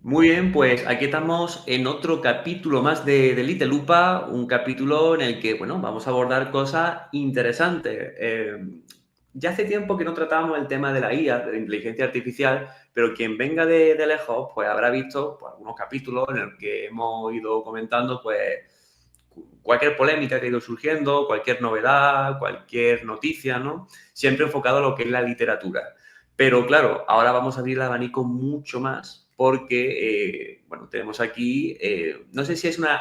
Muy bien, pues aquí estamos en otro capítulo más de Little Lupa, un capítulo en el que, bueno, vamos a abordar cosas interesantes. Ya hace tiempo que no tratábamos el tema de la IA, de la inteligencia artificial, pero quien venga de lejos, pues habrá visto pues, algunos capítulos en los que hemos ido comentando, pues, cualquier polémica que ha ido surgiendo, cualquier novedad, cualquier noticia, ¿no? Siempre enfocado a lo que es la literatura. Pero claro, ahora vamos a abrir el abanico mucho más porque, bueno, tenemos aquí, no sé si es una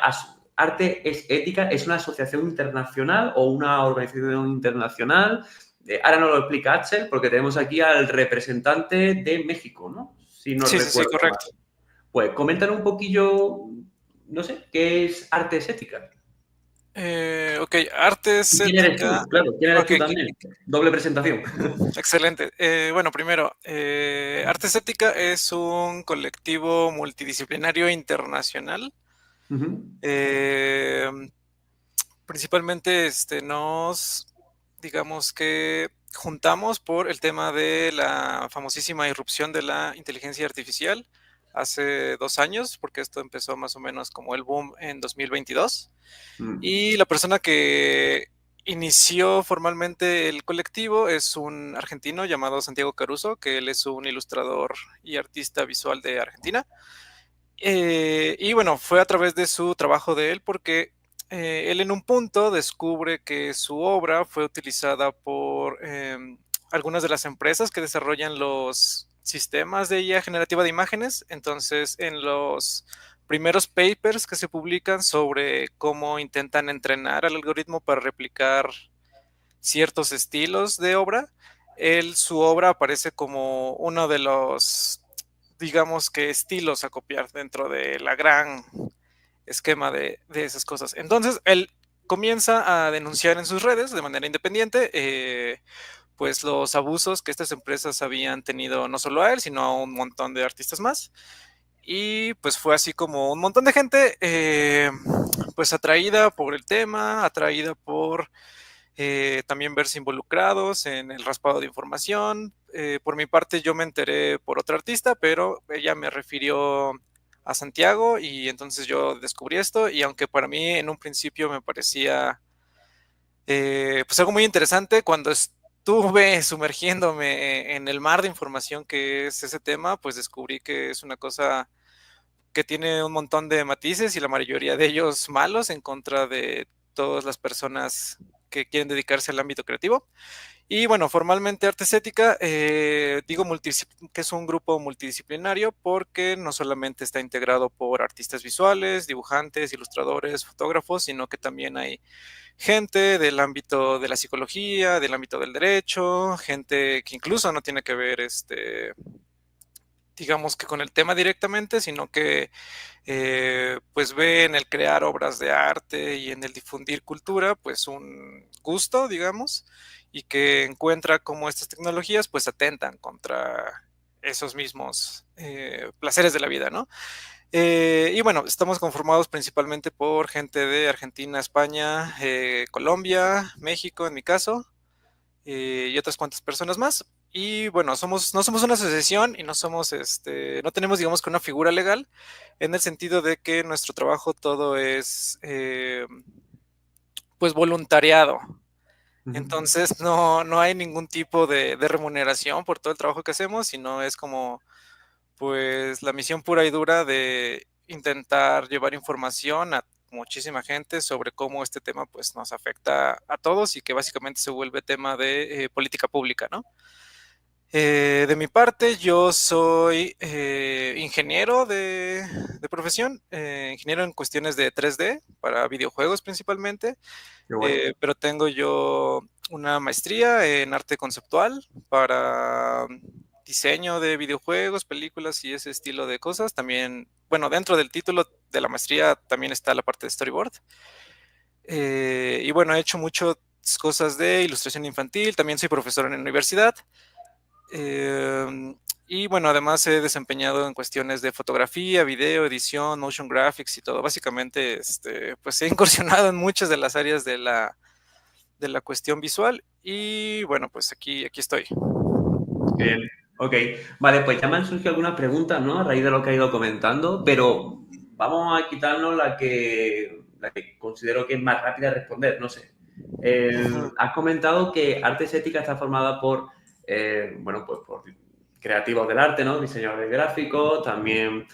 arte es ética, es una asociación internacional o una organización internacional. Ahora nos lo explica Axel porque tenemos aquí al representante de México, ¿no? Si no Sí, sí, sí, recuerdo mal. correcto. Pues coméntanos un poquillo, no sé, ¿qué es artes éticas? Ok, arte ¿Y quién eres estética. tú? Claro, ¿quién eres Ok, tú también? Doble presentación. excelente. Bueno, primero, arte estética es un colectivo multidisciplinario internacional. Ujú. Eh, Principalmente digamos que juntamos por el tema de la famosísima irrupción de la inteligencia artificial hace 2 años, porque esto empezó más o menos como el boom en 2022. Mm. Y la persona que inició formalmente el colectivo es un argentino llamado Santiago Caruso, que él es un ilustrador y artista visual de Argentina. Y bueno, fue a través de su trabajo de él porque él en un punto descubre que su obra fue utilizada por algunas de las empresas que desarrollan los sistemas de IA generativa de imágenes. Entonces, en los primeros papers que se publican sobre cómo intentan entrenar al algoritmo para replicar ciertos estilos de obra, su obra aparece como uno de los, digamos que estilos a copiar dentro de la gran esquema de esas cosas. Entonces, él comienza a denunciar en sus redes de manera independiente, pues los abusos que estas empresas habían tenido no solo a él, sino a un montón de artistas más. Y pues fue así como un montón de gente, pues atraída por el tema, atraída por también verse involucrados en el raspado de información. Por mi parte, yo me enteré por otra artista, pero ella me refirió a Santiago y entonces yo descubrí esto y aunque para mí en un principio me parecía pues algo muy interesante, cuando estuve sumergiéndome en el mar de información que es ese tema, pues descubrí que es una cosa que tiene un montón de matices y la mayoría de ellos malos en contra de todas las personas que quieren dedicarse al ámbito creativo. Y bueno, formalmente Arte Estética, digo que es un grupo multidisciplinario porque no solamente está integrado por artistas visuales, dibujantes, ilustradores, fotógrafos, sino que también hay gente del ámbito de la psicología, del ámbito del derecho, gente que incluso no tiene que ver digamos que con el tema directamente, sino que pues ve en el crear obras de arte y en el difundir cultura, pues un gusto, digamos, y que encuentra cómo estas tecnologías pues atentan contra esos mismos placeres de la vida, ¿no? Y bueno, estamos conformados principalmente por gente de Argentina, España, Colombia, México en mi caso, y otras cuantas personas más. Y bueno, no somos una asociación y no somos, no tenemos, digamos, que una figura legal, en el sentido de que nuestro trabajo todo es, pues, voluntariado. Ujú. Entonces, no hay ningún tipo de remuneración por todo el trabajo que hacemos, sino es como, pues, la misión pura y dura de intentar llevar información a muchísima gente sobre cómo este tema, pues, nos afecta a todos y que básicamente se vuelve tema de política pública, ¿no? De mi parte, yo soy ingeniero de profesión, ingeniero en cuestiones de 3D para videojuegos principalmente, Qué guay. pero tengo yo una maestría en arte conceptual para diseño de videojuegos, películas y ese estilo de cosas. También, bueno, dentro del título de la maestría también está la parte de storyboard. Y bueno, he hecho muchas cosas de ilustración infantil, también soy profesor en la universidad. Eh, y bueno, además he desempeñado en cuestiones de fotografía, video, edición, motion graphics y todo. Básicamente, pues he incursionado en muchas de las áreas de la cuestión visual y bueno, pues aquí estoy. Qué bien. Ok, vale, pues ya me han surgido algunas preguntas, ¿no? A raíz de lo que ha ido comentando, pero vamos a quitarnos la que considero que es más rápida de responder, no sé. Ujú. Has comentado que Artes Ética está formada por, bueno, pues por creativos del arte, ¿no? Diseñadores gráficos, también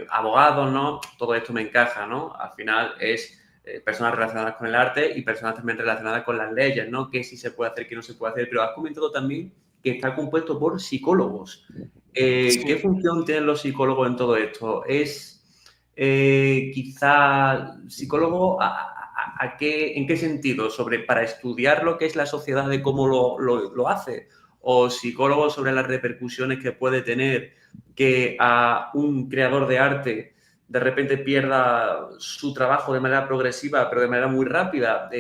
abogados, ¿no? Todo esto me encaja, ¿no? Al final es personas relacionadas con el arte y personas también relacionadas con las leyes, ¿no? Que sí se puede hacer, que no se puede hacer, pero has comentado también que está compuesto por psicólogos. ¿Qué Sí. función tienen los psicólogos en todo esto? ¿Es quizá psicólogo en qué sentido? ¿Para estudiar lo que es la sociedad de cómo lo hace? ¿O psicólogo sobre las repercusiones que puede tener que a un creador de arte de repente pierda su trabajo de manera progresiva, pero de manera muy rápida?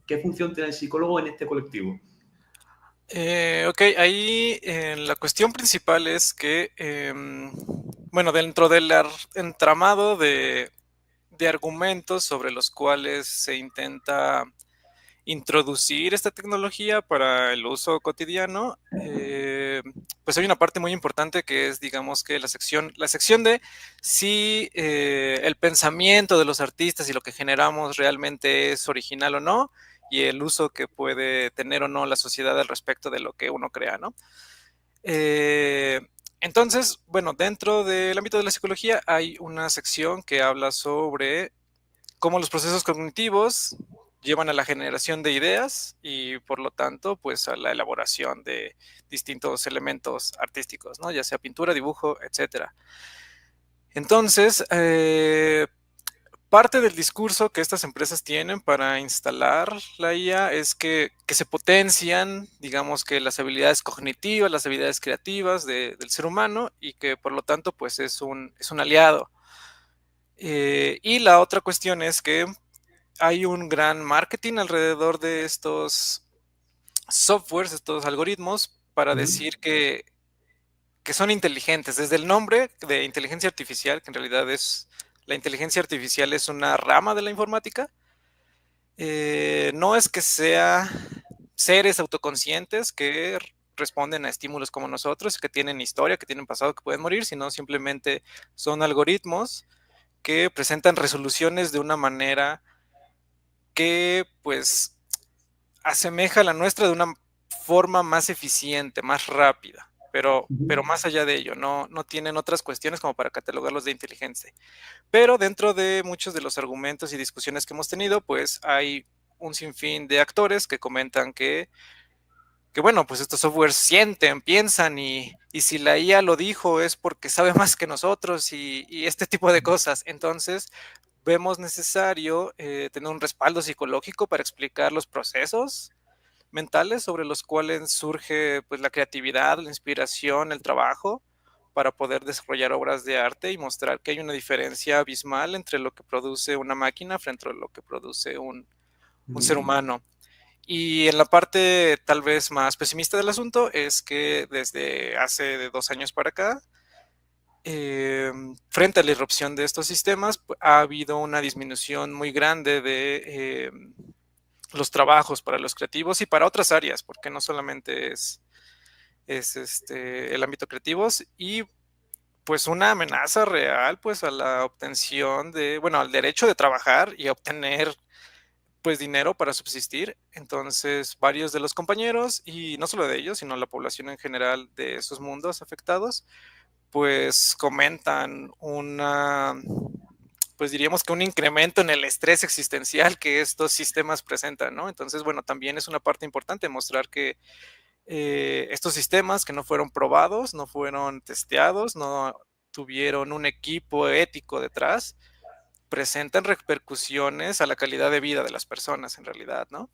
¿Qué función tiene el psicólogo en este colectivo? Ok, ahí la cuestión principal es que, bueno, dentro del entramado de argumentos sobre los cuales se intenta introducir esta tecnología para el uso cotidiano, pues hay una parte muy importante que es, digamos que la sección de si el pensamiento de los artistas y lo que generamos realmente es original o no, y el uso que puede tener o no la sociedad al respecto de lo que uno crea, ¿no? Eh, entonces, bueno, dentro del ámbito de la psicología hay una sección que habla sobre cómo los procesos cognitivos llevan a la generación de ideas y por lo tanto, pues a la elaboración de distintos elementos artísticos, ¿no? Ya sea pintura, dibujo, etcétera. Entonces, parte del discurso que estas empresas tienen para instalar la IA es que se potencian, digamos que las habilidades cognitivas, las habilidades creativas del ser humano y que por lo tanto, pues es un aliado. Y la otra cuestión es que hay un gran marketing alrededor de estos softwares, estos algoritmos, para Ujú. decir que son inteligentes. Desde el nombre de inteligencia artificial, que en realidad la inteligencia artificial es una rama de la informática, no es que sea seres autoconscientes que responden a estímulos como nosotros, que tienen historia, que tienen pasado, que pueden morir, sino simplemente son algoritmos que presentan resoluciones de una manera que pues asemeja la nuestra de una forma más eficiente, más rápida, pero Ujú. más allá de ello, no tienen otras cuestiones como para catalogarlos de inteligencia. Pero dentro de muchos de los argumentos y discusiones que hemos tenido, pues hay un sinfín de actores que comentan que bueno, pues estos softwares sienten, piensan y si la IA lo dijo es porque sabe más que nosotros y este tipo de cosas. Entonces, vemos necesario tener un respaldo psicológico para explicar los procesos mentales sobre los cuales surge pues la creatividad, la inspiración, el trabajo para poder desarrollar obras de arte y mostrar que hay una diferencia abismal entre lo que produce una máquina frente a lo que produce un ser Mm. humano. Y en la parte tal vez más pesimista del asunto es que desde hace de 2 años para acá, frente a la irrupción de estos sistemas, ha habido una disminución muy grande de los trabajos para los creativos y para otras áreas, porque no solamente es el ámbito creativo y pues una amenaza real pues a la obtención bueno, al derecho de trabajar y a obtener pues dinero para subsistir. Entonces, varios de los compañeros, y no solo de ellos, sino la población en general de esos mundos afectados, pues comentan pues diríamos que un incremento en el estrés existencial que estos sistemas presentan, ¿no? Entonces, bueno, también es una parte importante mostrar que estos sistemas que no fueron probados, no fueron testeados, no tuvieron un equipo ético detrás, presentan repercusiones a la calidad de vida de las personas en realidad, ¿no?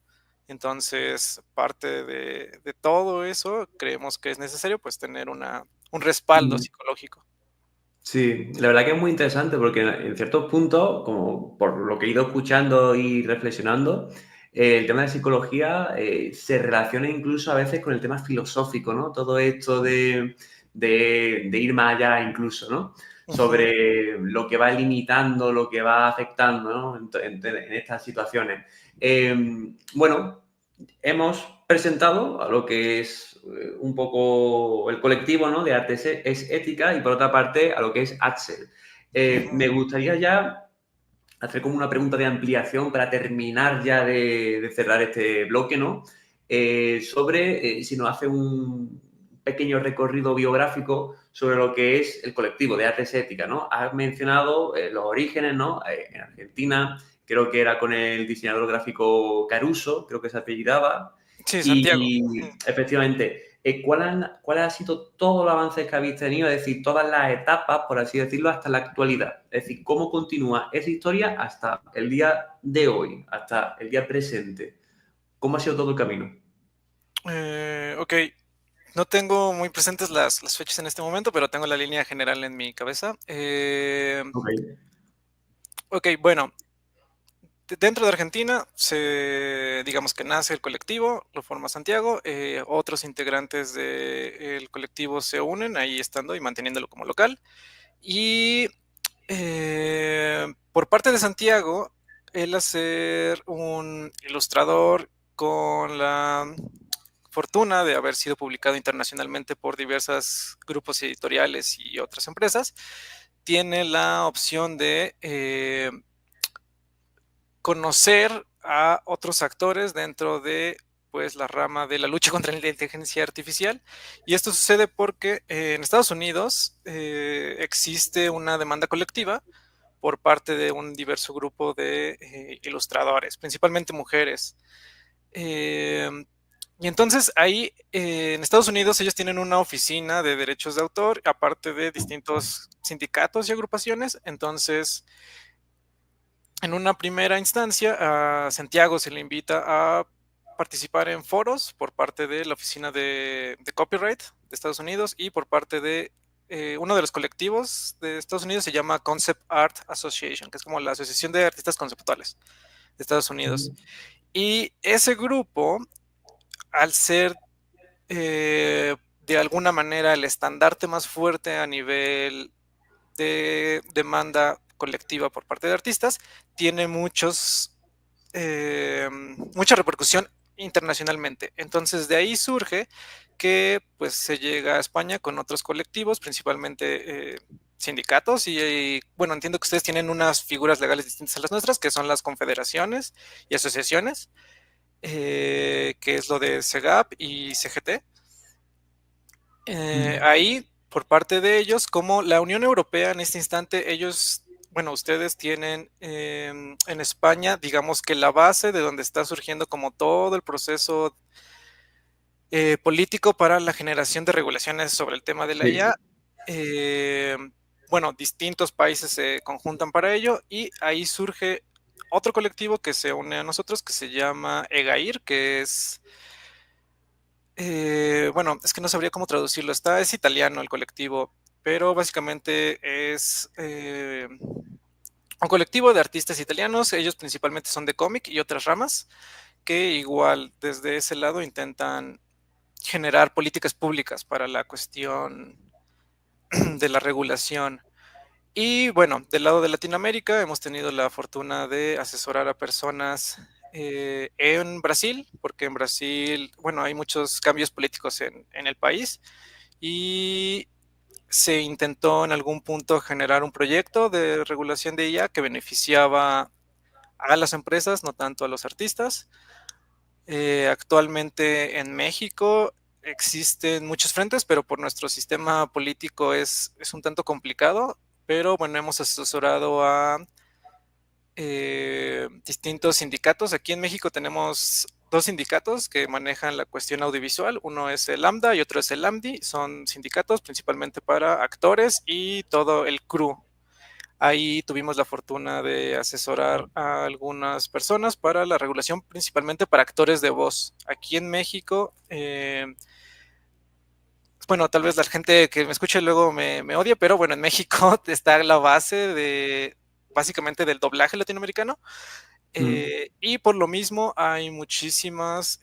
Entonces, parte de todo eso, creemos que es necesario pues tener un respaldo Mm. psicológico. Sí, la verdad que es muy interesante porque en ciertos puntos, como por lo que he ido escuchando y reflexionando, el tema de psicología se relaciona incluso a veces con el tema filosófico, ¿no? Todo esto de ir más allá incluso, ¿no? Ujú. Sobre lo que va limitando, lo que va afectando, ¿no? En estas situaciones. Bueno, hemos presentado a lo que es un poco el colectivo, ¿no?, de Artes es Ética, y por otra parte a lo que es Axel. Me gustaría ya hacer como una pregunta de ampliación para terminar ya de cerrar este bloque, ¿no? Sobre si nos hace un pequeño recorrido biográfico sobre lo que es el colectivo de Artes Ética, ¿no? Has mencionado los orígenes, ¿no? En Argentina, creo que era con el diseñador gráfico Caruso, creo que se apellidaba. Sí, Santiago. Y efectivamente, ¿cuál ha sido todos los avances que habéis tenido? Es decir, todas las etapas, por así decirlo, hasta la actualidad. Es decir, cómo continúa esa historia hasta el día de hoy, hasta el día presente. ¿Cómo ha sido todo el camino? Ok, no tengo muy presentes las fechas en este momento, pero tengo la línea general en mi cabeza. Ok. Ok, bueno, dentro de Argentina, digamos que nace el colectivo, lo forma Santiago, otros integrantes del colectivo se unen ahí estando y manteniéndolo como local. Y por parte de Santiago, él ser un ilustrador con la fortuna de haber sido publicado internacionalmente por diversos grupos editoriales y otras empresas, tiene la opción de conocer a otros actores dentro de pues la rama de la lucha contra la inteligencia artificial. Y esto sucede porque en Estados Unidos existe una demanda colectiva por parte de un diverso grupo de ilustradores, principalmente mujeres. Y entonces ahí en Estados Unidos ellos tienen una oficina de derechos de autor, aparte de distintos sindicatos y agrupaciones. Entonces, en una primera instancia, a Santiago se le invita a participar en foros por parte de la oficina de copyright de Estados Unidos y por parte de uno de los colectivos de Estados Unidos, se llama Concept Art Association, que es como la Asociación de Artistas Conceptuales de Estados Unidos. Y ese grupo, al ser de alguna manera el estandarte más fuerte a nivel de demanda colectiva por parte de artistas, tiene mucha repercusión internacionalmente. Entonces de ahí surge que pues se llega a España con otros colectivos, principalmente sindicatos, y bueno, entiendo que ustedes tienen unas figuras legales distintas a las nuestras, que son las confederaciones y asociaciones, que es lo de SEGAP y CGT. Ahí, por parte de ellos, como la Unión Europea en este instante, ellos, bueno, ustedes tienen en España, digamos que la base de donde está surgiendo como todo el proceso político para la generación de regulaciones sobre el tema de la IA. Sí. Bueno, distintos países se conjuntan para ello y ahí surge otro colectivo que se une a nosotros que se llama EGAIR, que es bueno, es que no sabría cómo traducirlo. Es italiano el colectivo, pero básicamente es un colectivo de artistas italianos. Ellos principalmente son de cómic y otras ramas, que igual desde ese lado intentan generar políticas públicas para la cuestión de la regulación. Y bueno, del lado de Latinoamérica hemos tenido la fortuna de asesorar a personas en Brasil, porque en Brasil, bueno, hay muchos cambios políticos en el país y se intentó en algún punto generar un proyecto de regulación de IA que beneficiaba a las empresas, no tanto a los artistas. Actualmente en México existen muchos frentes, pero por nuestro sistema político es un tanto complicado, pero bueno, hemos asesorado a distintos sindicatos. Aquí en México tenemos dos sindicatos que manejan la cuestión audiovisual. Uno es el Lambda y otro es el AMDI. Son sindicatos principalmente para actores y todo el crew. Ahí tuvimos la fortuna de asesorar a algunas personas para la regulación, principalmente para actores de voz. Aquí en México, bueno, tal vez la gente que me escuche luego me odie, pero bueno, en México está la base básicamente del doblaje latinoamericano. Y por lo mismo hay muchísimas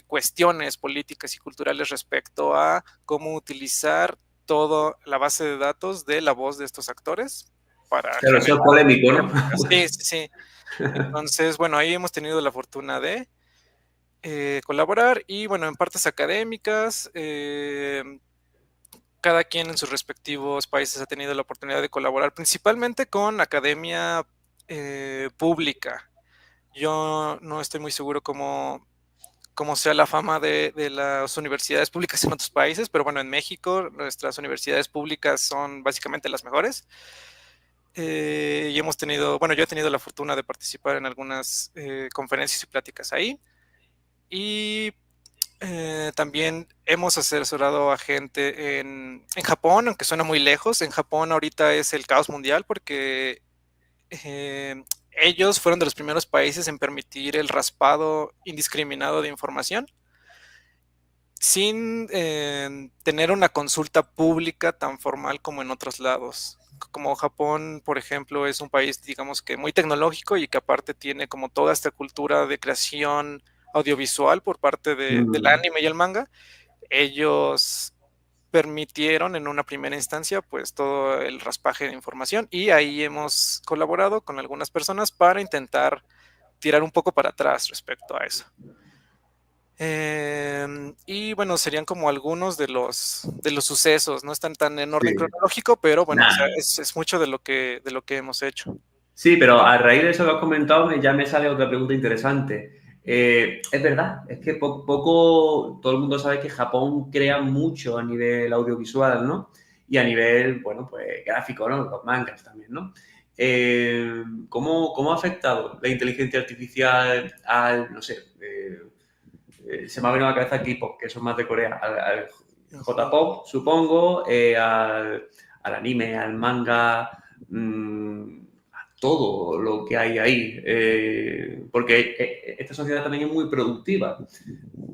cuestiones políticas y culturales respecto a cómo utilizar toda la base de datos de la voz de estos actores para Claro, eso generar es polémico, ¿no? políticas. Sí, sí, sí. Entonces, bueno, ahí hemos tenido la fortuna de colaborar y bueno, en partes académicas, cada quien en sus respectivos países ha tenido la oportunidad de colaborar principalmente con academia pública. Yo no estoy muy seguro cómo sea la fama de las universidades públicas en otros países, pero bueno, en México nuestras universidades públicas son básicamente las mejores. Y hemos tenido, bueno, yo he tenido la fortuna de participar en algunas conferencias y pláticas ahí. Y también hemos asesorado a gente en Japón, aunque suena muy lejos. En Japón ahorita es el caos mundial porque eh, ellos fueron de los primeros países en permitir el raspado indiscriminado de información sin tener una consulta pública tan formal como en otros lados. Como Japón, por ejemplo, es un país, digamos que muy tecnológico y que aparte tiene como toda esta cultura de creación audiovisual por parte del Mm, anime y el manga. Ellos permitieron en una primera instancia pues todo el raspaje de información y ahí hemos colaborado con algunas personas para intentar tirar un poco para atrás respecto a eso. Y bueno, serían como algunos de los sucesos, no están tan en orden sí. cronológico, pero bueno, o sea, Nada. es mucho de lo que hemos hecho. Sí, pero a raíz de eso que has comentado, ya me sale otra pregunta interesante. Es verdad, es que poco todo el mundo sabe que Japón crea mucho a nivel audiovisual, ¿no? Y a nivel, bueno, pues gráfico, ¿no? Los mangas también, ¿no? ¿Cómo ha afectado la inteligencia artificial al, no sé, se me ha venido a la cabeza K-pop, que son más de Corea, al Ujú. J-pop, supongo, al anime, al manga, a todo lo que hay ahí. Porque esta sociedad también es muy productiva,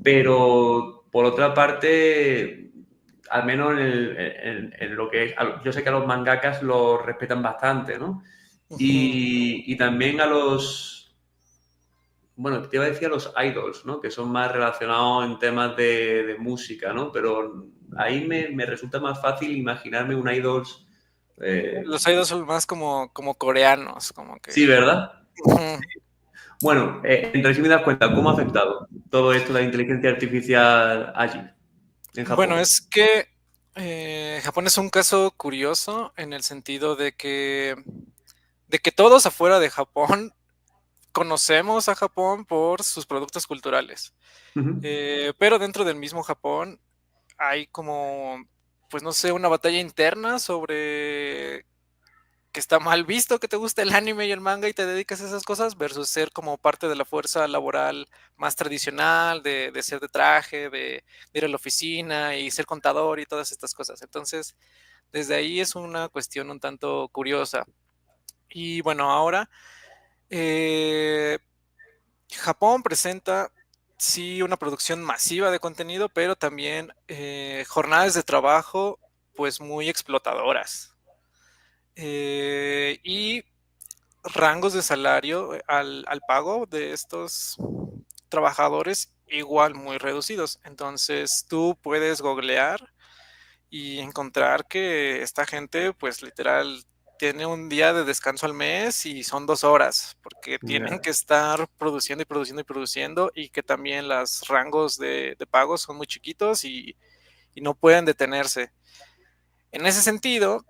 pero por otra parte, al menos en lo que es, yo sé que a los mangakas los respetan bastante, ¿no? Ujú. Y también a los, bueno, te iba a decir a los idols, ¿no? Que son más relacionados en temas de música, ¿no? Pero ahí me resulta más fácil imaginarme un idols. Los idols son más como coreanos, como Sí, que. ¿verdad? Ujú. Bueno, en resumidas cuentas, ¿cómo ha afectado todo esto la inteligencia artificial allí, en Bueno, Japón? es que Japón es un caso curioso en el sentido de que todos afuera de Japón conocemos a Japón por sus productos culturales. Ujú. Pero dentro del mismo Japón hay como, pues no sé, una batalla interna sobre que está mal visto que te guste el anime y el manga y te dedicas a esas cosas versus ser como parte de la fuerza laboral más tradicional, de ser de traje, de ir a la oficina y ser contador y todas estas cosas. Entonces, desde ahí es una cuestión un tanto curiosa. Y bueno, ahora eh, Japón presenta sí una producción masiva de contenido, pero también jornadas de trabajo pues muy explotadoras. Y rangos de salario al pago de estos trabajadores igual muy reducidos. Entonces tú puedes googlear y encontrar que esta gente pues literal tiene un día de descanso al mes y son 2 horas, porque tienen Ya. que estar produciendo y produciendo y produciendo y que también los rangos de pago son muy chiquitos y no pueden detenerse. En ese sentido,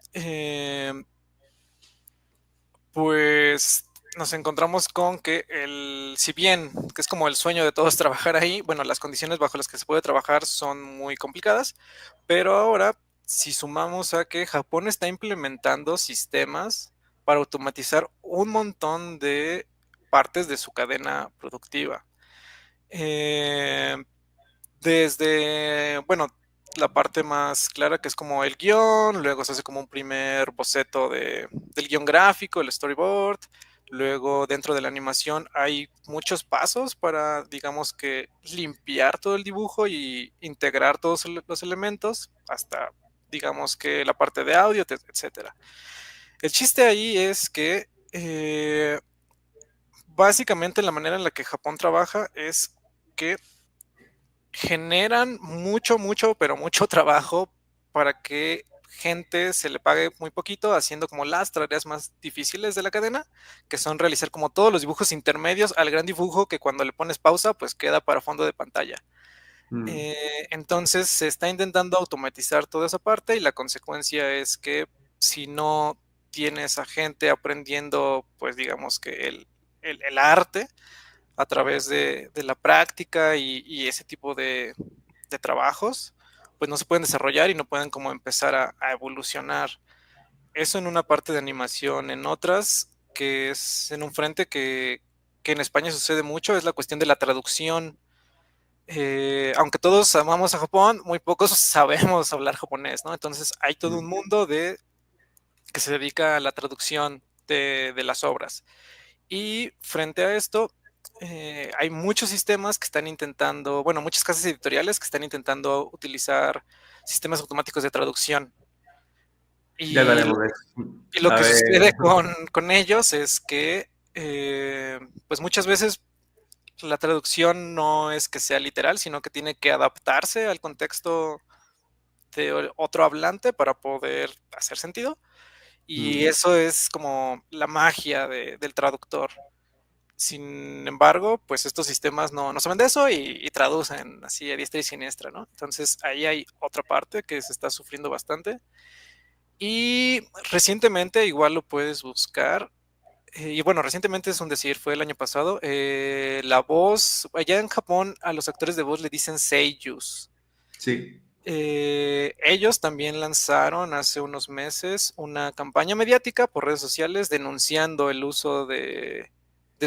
pues nos encontramos con que si bien que es como el sueño de todos trabajar ahí, bueno, las condiciones bajo las que se puede trabajar son muy complicadas, pero ahora si sumamos a que Japón está implementando sistemas para automatizar un montón de partes de su cadena productiva. Eh, bueno, la parte más clara que es como el guión, luego se hace como un primer boceto del guión gráfico, el storyboard, luego dentro de la animación hay muchos pasos para, digamos que, limpiar todo el dibujo y integrar todos los elementos hasta, digamos que, la parte de audio, etcétera. El chiste ahí es que básicamente la manera en la que Japón trabaja es que generan mucho, mucho, pero mucho trabajo para que gente se le pague muy poquito haciendo como las tareas más difíciles de la cadena, que son realizar como todos los dibujos intermedios al gran dibujo que cuando le pones pausa, pues queda para fondo de pantalla. Mm, Entonces se está intentando automatizar toda esa parte y la consecuencia es que si no tienes a gente aprendiendo, pues digamos que el arte a través de la práctica y ese tipo de trabajos, pues no se pueden desarrollar y no pueden como empezar a evolucionar. Eso en una parte de animación, en otras, que es en un frente que en España sucede mucho, es la cuestión de la traducción. Aunque todos amamos a Japón, muy pocos sabemos hablar japonés, ¿no? Entonces hay todo un mm, mundo que se dedica a la traducción de las obras. Y frente a esto, hay muchos sistemas que están intentando, bueno, muchas casas editoriales que están intentando utilizar sistemas automáticos de traducción. ya Y, hablaremos de eso. y lo A que ver. sucede con ellos es que, pues muchas veces la traducción no es que sea literal, sino que tiene que adaptarse al contexto de otro hablante para poder hacer sentido. Y Mm, eso es como la magia del traductor. Sin embargo, pues estos sistemas no saben de eso y traducen así a diestra y siniestra, ¿no? Entonces ahí hay otra parte que se está sufriendo bastante. Y recientemente, igual lo puedes buscar, y bueno, recientemente es un decir, fue el año pasado, la voz, allá en Japón a los actores de voz le dicen seiyus. sí. Ellos también lanzaron hace unos meses una campaña mediática por redes sociales denunciando el uso de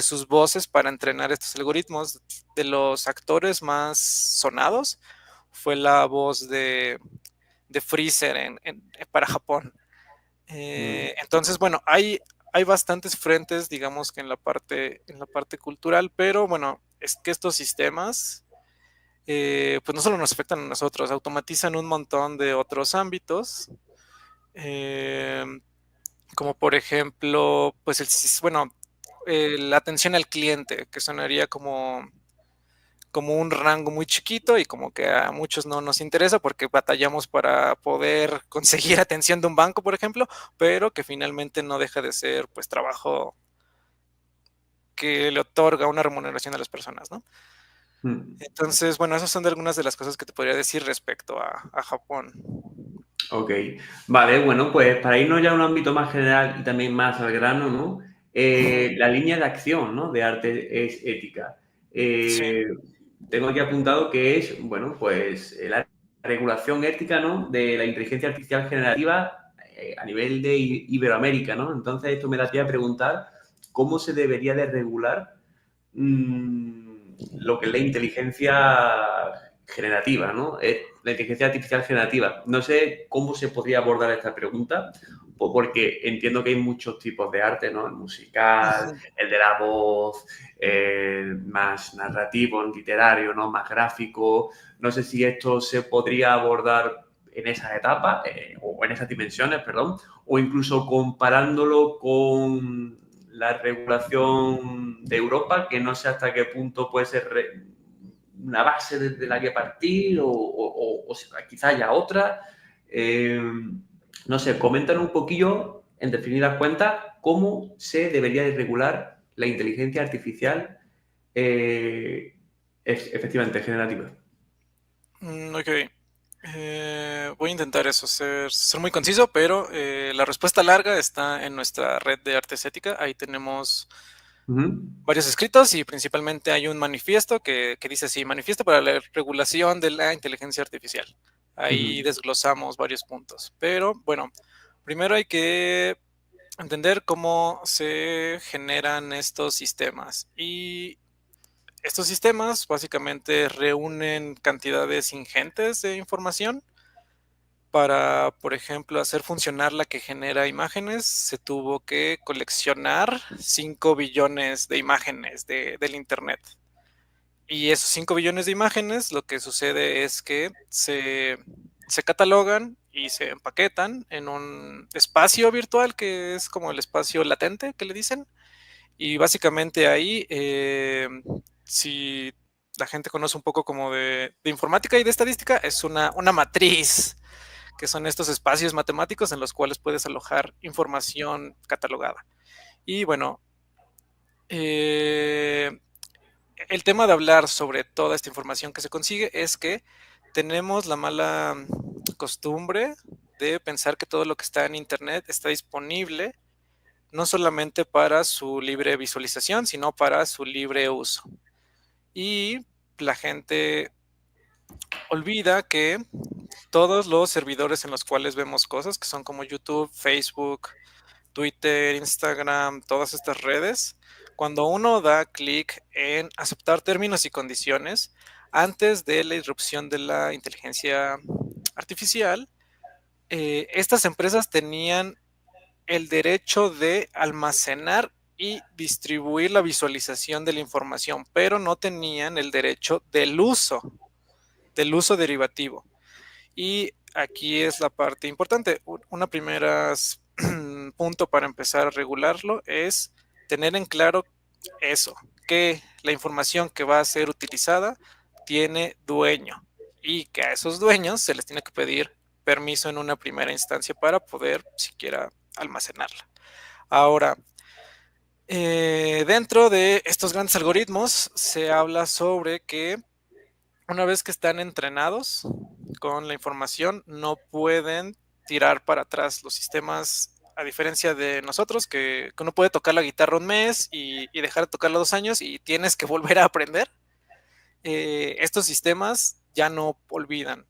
sus voces para entrenar estos algoritmos. De los actores más sonados fue la voz de Freezer para Japón. Mm, Entonces, bueno, hay bastantes frentes, digamos que en la parte cultural, pero bueno, es que estos sistemas, pues no solo nos afectan a nosotros, automatizan un montón de otros ámbitos, eh, como por ejemplo, pues bueno, la atención al cliente, que sonaría como un rango muy chiquito y como que a muchos no nos interesa porque batallamos para poder conseguir atención de un banco, por ejemplo, pero que finalmente no deja de ser pues trabajo que le otorga una remuneración a las personas, ¿no? mm. Entonces, bueno, esas son de algunas de las cosas que te podría decir respecto a Japón. Ok, vale, bueno, pues para irnos ya a un ámbito más general y también más al grano, ¿no? Ujú. La línea de acción, ¿no? De arte es ética. Sí, Eh, tengo aquí apuntado que es, bueno, pues la regulación ética, ¿no? De la inteligencia artificial generativa a nivel de Iberoamérica, ¿no? Entonces esto me da pie a preguntar cómo se debería de regular lo que es la inteligencia generativa, ¿no? Es la inteligencia artificial generativa. No sé cómo se podría abordar esta pregunta, porque entiendo que hay muchos tipos de arte, ¿no? El musical, ujú. el de la voz, más narrativo, literario, ¿no? Más gráfico. No sé si esto se podría abordar en esas etapas, o en esas dimensiones, perdón, o incluso comparándolo con la regulación de Europa, que no sé hasta qué punto puede ser una base desde la que partir o quizás haya otra. Eh, no sé, comentan un poquillo, en definidas cuentas, cómo se debería de regular la inteligencia artificial efectivamente generativa. Ok. Voy a intentar eso, ser muy conciso, pero la respuesta larga está en nuestra red de Artes Ética. Ahí tenemos Uh -huh. varios escritos y principalmente hay un manifiesto que dice así, manifiesto para la regulación de la inteligencia artificial. Uh Ahí -huh. desglosamos varios puntos. Pero bueno, primero hay que entender cómo se generan estos sistemas. Y estos sistemas básicamente reúnen cantidades ingentes de información para, por ejemplo, hacer funcionar la que genera imágenes, se tuvo que coleccionar 5 billones de imágenes del Internet. Y esos 5 billones de imágenes, lo que sucede es que se catalogan y se empaquetan en un espacio virtual que es como el espacio latente que le dicen. Y básicamente ahí, si la gente conoce un poco como de informática y de estadística, es una matriz que son estos espacios matemáticos en los cuales puedes alojar información catalogada. Y bueno, el tema de hablar sobre toda esta información que se consigue es que tenemos la mala costumbre de pensar que todo lo que está en Internet está disponible no solamente para su libre visualización, sino para su libre uso. Y la gente olvida que todos los servidores en los cuales vemos cosas, que son como YouTube, Facebook, Twitter, Instagram, todas estas redes, cuando uno da clic en aceptar términos y condiciones, antes de la irrupción de la inteligencia artificial, estas empresas tenían el derecho de almacenar y distribuir la visualización de la información, pero no tenían el derecho del uso derivativo. Y aquí es la parte importante. Una primera punto para empezar a regularlo es tener en claro eso, que la información que va a ser utilizada tiene dueño y que a esos dueños se les tiene que pedir permiso en una primera instancia para poder siquiera almacenarla. Ahora, dentro de estos grandes algoritmos se habla sobre que una vez que están entrenados con la información, no pueden tirar para atrás los sistemas, a diferencia de nosotros, que uno puede tocar la guitarra un mes y dejar de tocarla 2 años y tienes que volver a aprender. Estos sistemas ya no olvidan.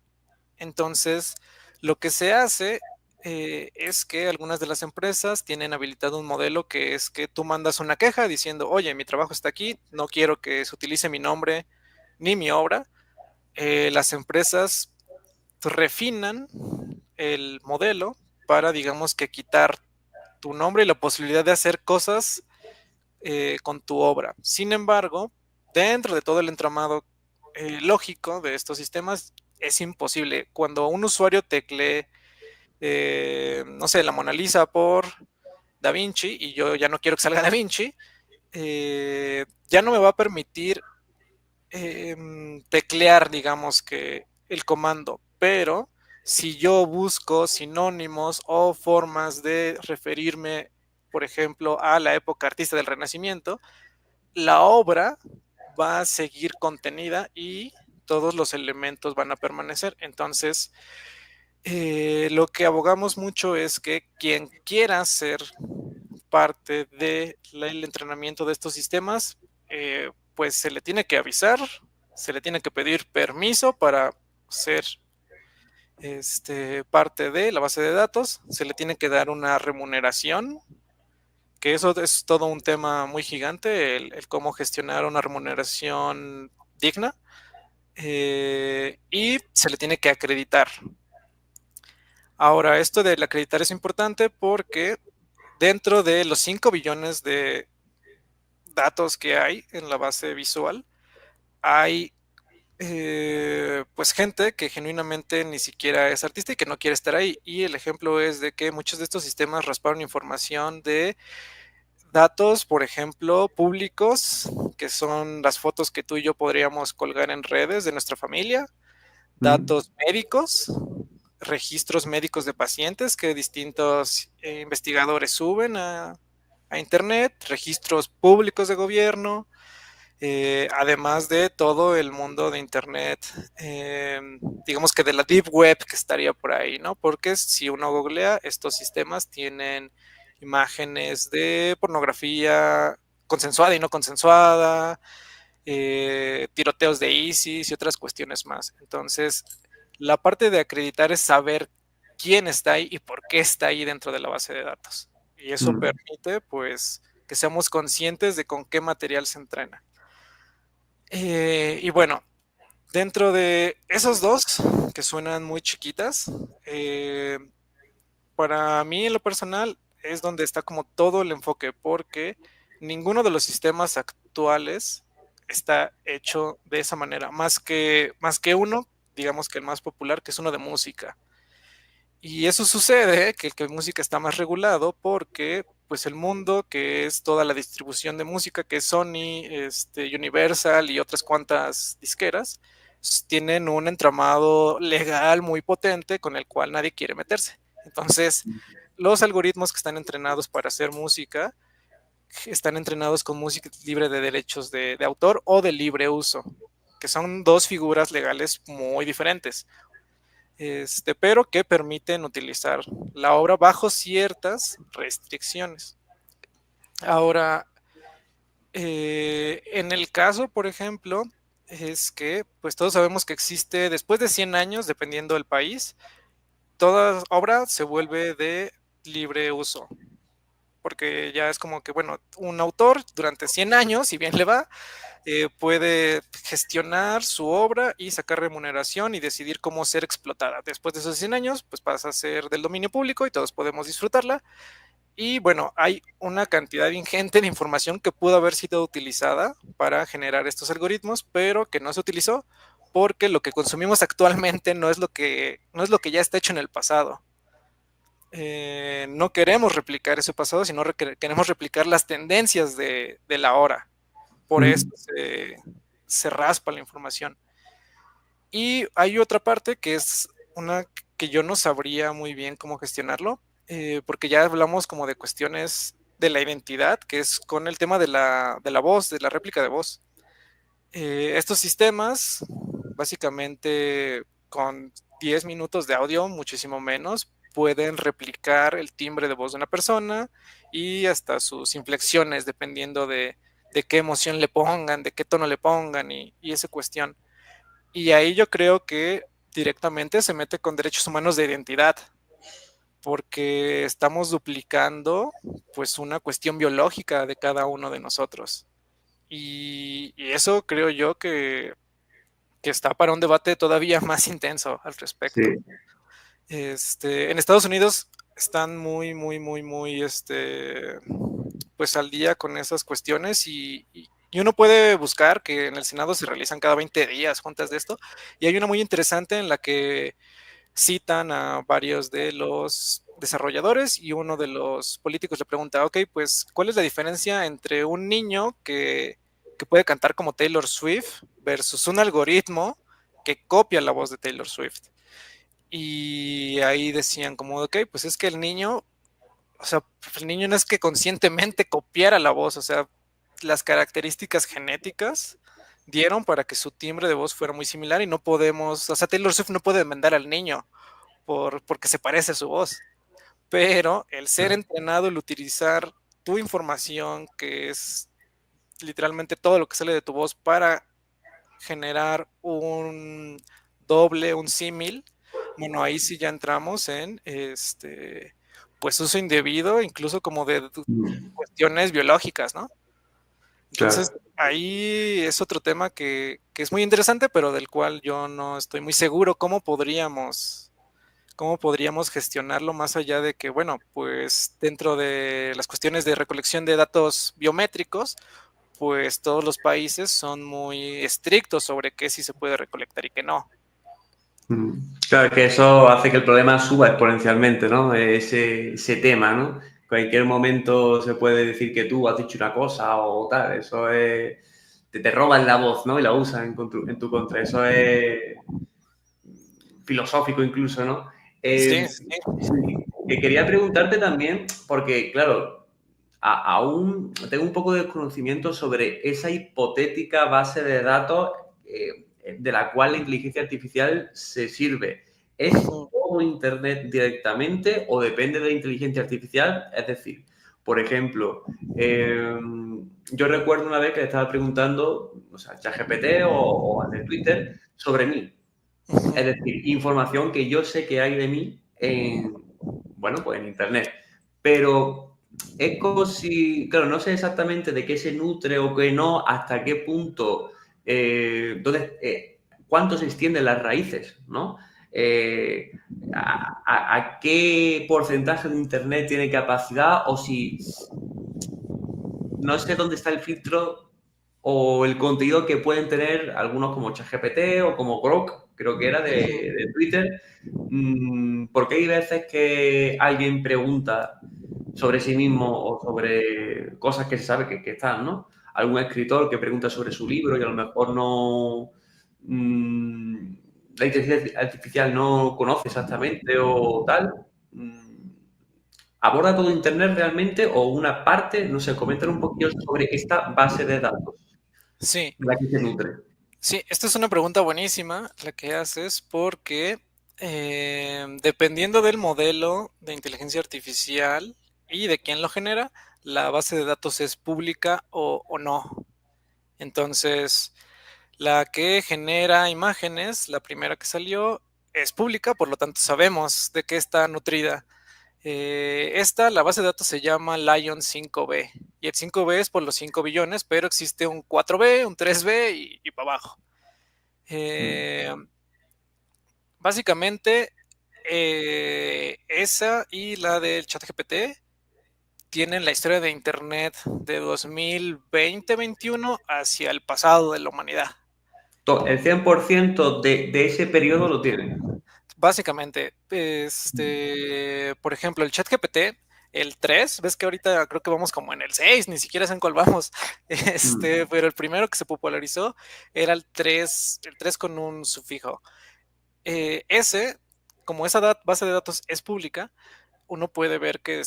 Entonces, lo que se hace es que algunas de las empresas tienen habilitado un modelo que es que tú mandas una queja diciendo, oye, mi trabajo está aquí, no quiero que se utilice mi nombre ni mi obra. Las empresas refinan el modelo para, digamos, que quitar tu nombre y la posibilidad de hacer cosas con tu obra. Sin embargo, dentro de todo el entramado lógico de estos sistemas, es imposible. Cuando un usuario teclee, no sé, la Mona Lisa por Da Vinci, y yo ya no quiero que salga Da Vinci, ya no me va a permitir teclear, digamos que el comando, pero si yo busco sinónimos o formas de referirme, por ejemplo, a la época artista del Renacimiento, la obra va a seguir contenida y todos los elementos van a permanecer. Entonces, lo que abogamos mucho es que quien quiera ser parte del entrenamiento de estos sistemas, pues se le tiene que avisar, se le tiene que pedir permiso para ser parte de la base de datos, se le tiene que dar una remuneración, que eso es todo un tema muy gigante, el cómo gestionar una remuneración digna, y se le tiene que acreditar. Ahora, esto del acreditar es importante porque dentro de los 5 billones de datos que hay en la base visual, hay pues gente que genuinamente ni siquiera es artista y que no quiere estar ahí. Y el ejemplo es de que muchos de estos sistemas rasparon información de datos, por ejemplo, públicos, que son las fotos que tú y yo podríamos colgar en redes de nuestra familia, datos médicos, registros médicos de pacientes que distintos investigadores suben a Internet, registros públicos de gobierno, además de todo el mundo de Internet, digamos que de la Deep Web que estaría por ahí, ¿no? Porque si uno googlea, estos sistemas tienen imágenes de pornografía consensuada y no consensuada, tiroteos de ISIS y otras cuestiones más. Entonces, la parte de acreditar es saber quién está ahí y por qué está ahí dentro de la base de datos. Y eso permite, pues, que seamos conscientes de con qué material se entrena. Y bueno, dentro de esos dos, que suenan muy chiquitas, para mí en lo personal es donde está como todo el enfoque, porque ninguno de los sistemas actuales está hecho de esa manera, más que uno, digamos que el más popular, que es uno de música. Y eso sucede, que el música está más regulado porque pues el mundo, que es toda la distribución de música, que es Sony, Universal y otras cuantas disqueras, tienen un entramado legal muy potente con el cual nadie quiere meterse. Entonces, los algoritmos que están entrenados para hacer música están entrenados con música libre de derechos de autor o de libre uso, que son dos figuras legales muy diferentes, pero que permiten utilizar la obra bajo ciertas restricciones. Ahora, en el caso, por ejemplo, es que pues todos sabemos que existe después de 100 años, dependiendo del país, toda obra se vuelve de libre uso, porque ya es como que, bueno, un autor durante 100 años, si bien le va, puede gestionar su obra y sacar remuneración y decidir cómo ser explotada. Después de esos 100 años, pues pasa a ser del dominio público y todos podemos disfrutarla. Y bueno, hay una cantidad ingente de información que pudo haber sido utilizada para generar estos algoritmos, pero que no se utilizó porque lo que consumimos actualmente no es lo que ya está hecho en el pasado. No queremos replicar ese pasado, sino queremos replicar las tendencias de la hora. Por eso se raspa la información. Y hay otra parte que es una que yo no sabría muy bien cómo gestionarlo, porque ya hablamos como de cuestiones de la identidad, que es con el tema de la voz, de la réplica de voz. Estos sistemas, básicamente con 10 minutos de audio, muchísimo menos, pueden replicar el timbre de voz de una persona y hasta sus inflexiones, dependiendo de qué emoción le pongan, de qué tono le pongan y esa cuestión. Y ahí yo creo que directamente se mete con derechos humanos de identidad, porque estamos duplicando pues una cuestión biológica de cada uno de nosotros. Y eso creo yo que está para un debate todavía más intenso al respecto. Sí. En Estados Unidos están muy, muy, muy, muy, pues al día con esas cuestiones y uno puede buscar que en el Senado se realizan cada 20 días juntas de esto, y hay una muy interesante en la que citan a varios de los desarrolladores y uno de los políticos le pregunta, ok, pues, ¿cuál es la diferencia entre un niño que puede cantar como Taylor Swift versus un algoritmo que copia la voz de Taylor Swift? Y ahí decían como, ok, pues es que el niño, o sea, el niño no es que conscientemente copiara la voz, o sea, las características genéticas dieron para que su timbre de voz fuera muy similar y no podemos, o sea, Taylor Swift no puede demandar al niño porque se parece a su voz, pero el ser entrenado, el utilizar tu información, que es literalmente todo lo que sale de tu voz para generar un doble, un símil, bueno, ahí sí ya entramos en pues uso indebido, incluso como de cuestiones biológicas, ¿no? Entonces, Claro. ahí es otro tema que es muy interesante, pero del cual yo no estoy muy seguro cómo podríamos gestionarlo más allá de que, bueno, pues dentro de las cuestiones de recolección de datos biométricos, pues todos los países son muy estrictos sobre qué sí se puede recolectar y qué no. Claro, es que eso hace que el problema suba exponencialmente, ¿no? Ese tema, ¿no? En cualquier momento se puede decir que tú has dicho una cosa o tal. Eso es... Te roban la voz, ¿no? Y la usan en tu contra. Eso es filosófico incluso, ¿no? Sí, Eh, sí. sí, que quería preguntarte también, porque, claro, aún tengo un poco de desconocimiento sobre esa hipotética base de datos de la cual la inteligencia artificial se sirve. ¿Es Ujú, todo Internet directamente o depende de la inteligencia artificial? Es decir, por ejemplo, yo recuerdo una vez que le estaba preguntando, o sea, ChatGPT o al de Twitter, sobre mí. Es ujú. decir, información que yo sé que hay de mí en, bueno, pues en Internet. Pero es como si, claro, no sé exactamente de qué se nutre o qué no, hasta qué punto, cuánto se extienden las raíces, ¿no? Eh, a qué porcentaje de Internet tiene capacidad o si no sé dónde está el filtro o el contenido que pueden tener algunos como ChatGPT o como Grok, creo que era de Twitter, porque hay veces que alguien pregunta sobre sí mismo o sobre cosas que se sabe que están, ¿no? Algún escritor que pregunta sobre su libro y a lo mejor mm, la inteligencia artificial no conoce exactamente o tal. ¿Aborda todo Internet realmente o una parte? No sé, comentar un poquito sobre esta base de datos Sí, de la que se nutre. sí, esta es una pregunta buenísima la que haces porque dependiendo del modelo de inteligencia artificial y de quién lo genera, la base de datos es pública o no. Entonces, la que genera imágenes, la primera que salió, es pública, por lo tanto sabemos de qué está nutrida. La base de datos se llama Lion 5B y el 5B es por los 5 billones, pero existe un 4B, un 3B y para abajo. Mm. Eh, Básicamente, esa y la del ChatGPT tienen la historia de Internet de 2020-21 hacia el pasado de la humanidad. El 100% de ese periodo lo tiene. Básicamente, Mm. por ejemplo, el ChatGPT, el 3, ves que ahorita creo que vamos como en el 6, ni siquiera sé en cuál vamos, Mm. pero el primero que se popularizó era el 3 con un sufijo. Ese, como esa base de datos es pública, uno puede ver que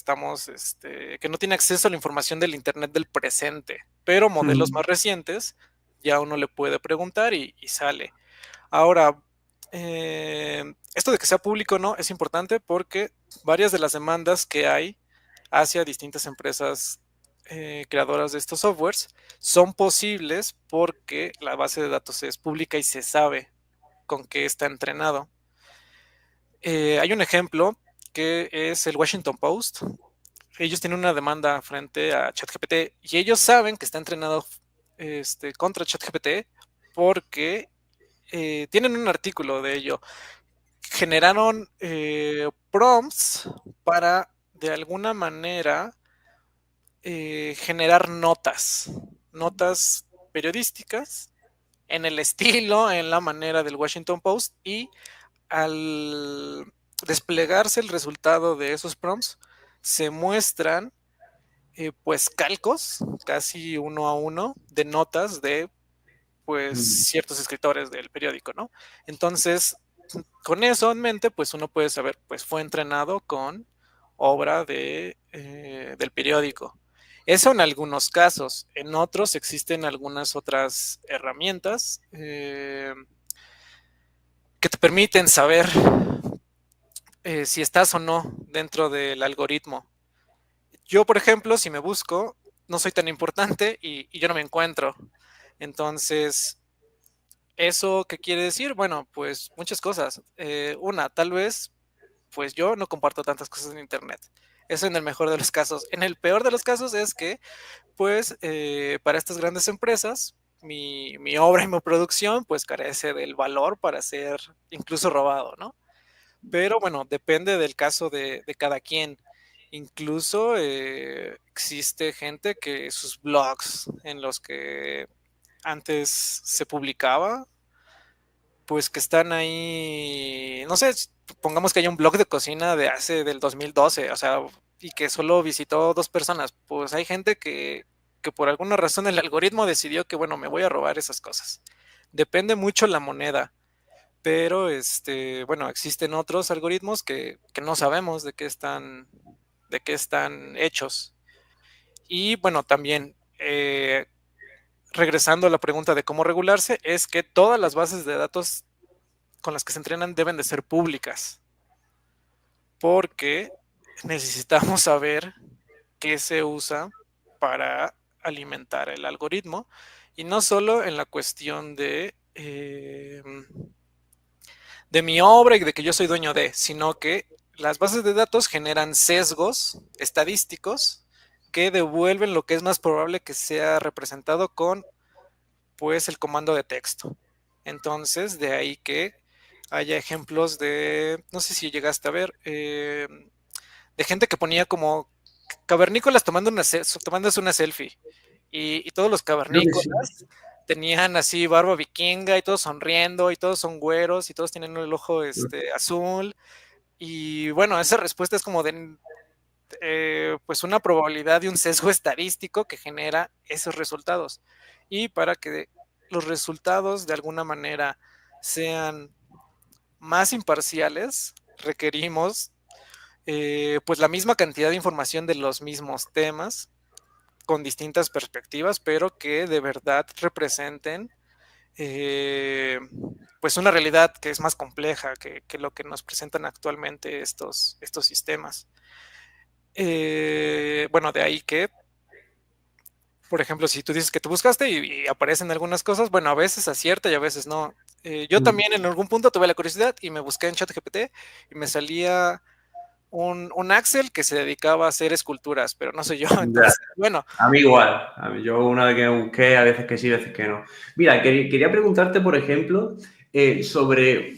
que no tiene acceso a la información del Internet del presente, pero modelos Mm. más recientes ya uno le puede preguntar y sale. Ahora, esto de que sea público o no es importante porque varias de las demandas que hay hacia distintas empresas creadoras de estos softwares son posibles porque la base de datos es pública y se sabe con qué está entrenado. Hay un ejemplo que es el Washington Post. Ellos tienen una demanda frente a ChatGPT y ellos saben que está entrenado contra ChatGPT porque tienen un artículo de ello. Generaron prompts para de alguna manera generar notas periodísticas en el estilo, en la manera del Washington Post y al desplegarse el resultado de esos prompts se muestran pues calcos casi uno a uno de notas de pues Mm. ciertos escritores del periódico, ¿no? Entonces, con eso en mente, pues uno puede saber, pues fue entrenado con obra del periódico. Eso en algunos casos. En otros existen algunas otras herramientas que te permiten saber si estás o no dentro del algoritmo. Yo, por ejemplo, si me busco, no soy tan importante y yo no me encuentro. Entonces, ¿eso qué quiere decir? Bueno, pues muchas cosas. Una, tal vez, pues yo no comparto tantas cosas en Internet. Eso en el mejor de los casos. En el peor de los casos es que, pues, para estas grandes empresas, mi obra y mi producción, pues, carece del valor para ser incluso robado, ¿no? Pero bueno, depende del caso de cada quien. Incluso existe gente que sus blogs en los que antes se publicaba pues que están ahí, no sé, pongamos que hay un blog de cocina de hace del 2012, o sea, y que solo visitó 2 personas, pues hay gente que por alguna razón el algoritmo decidió que, bueno, me voy a robar esas cosas. Depende mucho la moneda, pero bueno, existen otros algoritmos que no sabemos de qué están hechos. Y bueno, también regresando a la pregunta de cómo regularse, es que todas las bases de datos con las que se entrenan deben de ser públicas, porque necesitamos saber qué se usa para alimentar el algoritmo y no solo en la cuestión de mi obra y de que yo soy dueño de, sino que las bases de datos generan sesgos estadísticos que devuelven lo que es más probable que sea representado con pues el comando de texto. Entonces, de ahí que haya ejemplos de, no sé si llegaste a ver, de gente que ponía como cavernícolas tomándose una selfie. Y todos los Creo que sí. cavernícolas tenían así barba vikinga y todos sonriendo y todos son güeros y todos tienen el ojo azul. Y bueno, esa respuesta es como de pues una probabilidad de un sesgo estadístico que genera esos resultados. Y para que los resultados de alguna manera sean más imparciales, requerimos pues la misma cantidad de información de los mismos temas con distintas perspectivas, pero que de verdad representen pues una realidad que es más compleja que lo que nos presentan actualmente estos sistemas. Bueno, de ahí que, por ejemplo, si tú dices que tú buscaste y aparecen algunas cosas, bueno, a veces acierta y a veces no. Yo también en algún punto tuve la curiosidad y me busqué en ChatGPT y me salía un Axel que se dedicaba a hacer esculturas, pero no soy yo. Ya. Entonces, bueno. A mí igual. Yo una vez que busqué, a veces que sí, a veces que no. Mira, quería preguntarte, por ejemplo, sobre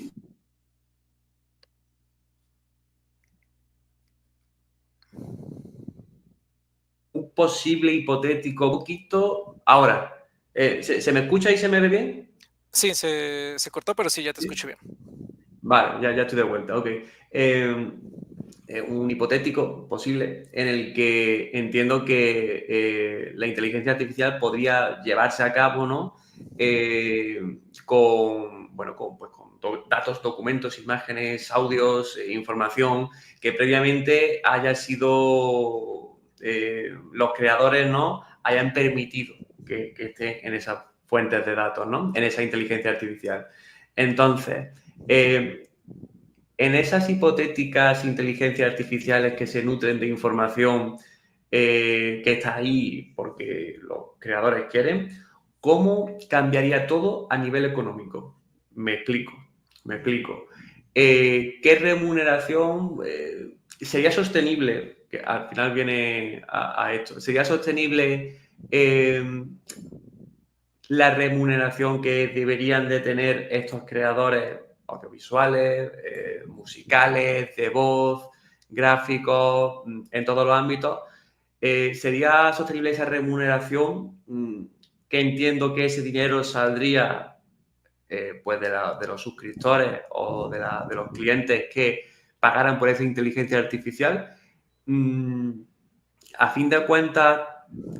un posible hipotético poquito. Ahora, ¿se me escucha y se me ve bien? Sí, se cortó, pero sí, ya te ¿Sí? escucho bien. Vale, ya estoy de vuelta, ok. Un hipotético posible en el que entiendo que la inteligencia artificial podría llevarse a cabo, ¿no? Con datos, documentos, imágenes, audios, información que previamente haya sido los creadores, ¿no? Hayan permitido que esté en esas fuentes de datos, ¿no? En esa inteligencia artificial. Entonces, en esas hipotéticas inteligencias artificiales que se nutren de información que está ahí porque los creadores quieren, ¿cómo cambiaría todo a nivel económico? Me explico, me explico. ¿Qué remuneración sería sostenible? Que al final viene a esto. ¿Sería sostenible la remuneración que deberían de tener estos creadores audiovisuales, musicales, de voz, gráficos, en todos los ámbitos? ¿Sería sostenible esa remuneración? Que entiendo que ese dinero saldría pues de los suscriptores o de los clientes que pagaran por esa inteligencia artificial. Mm, a fin de cuentas,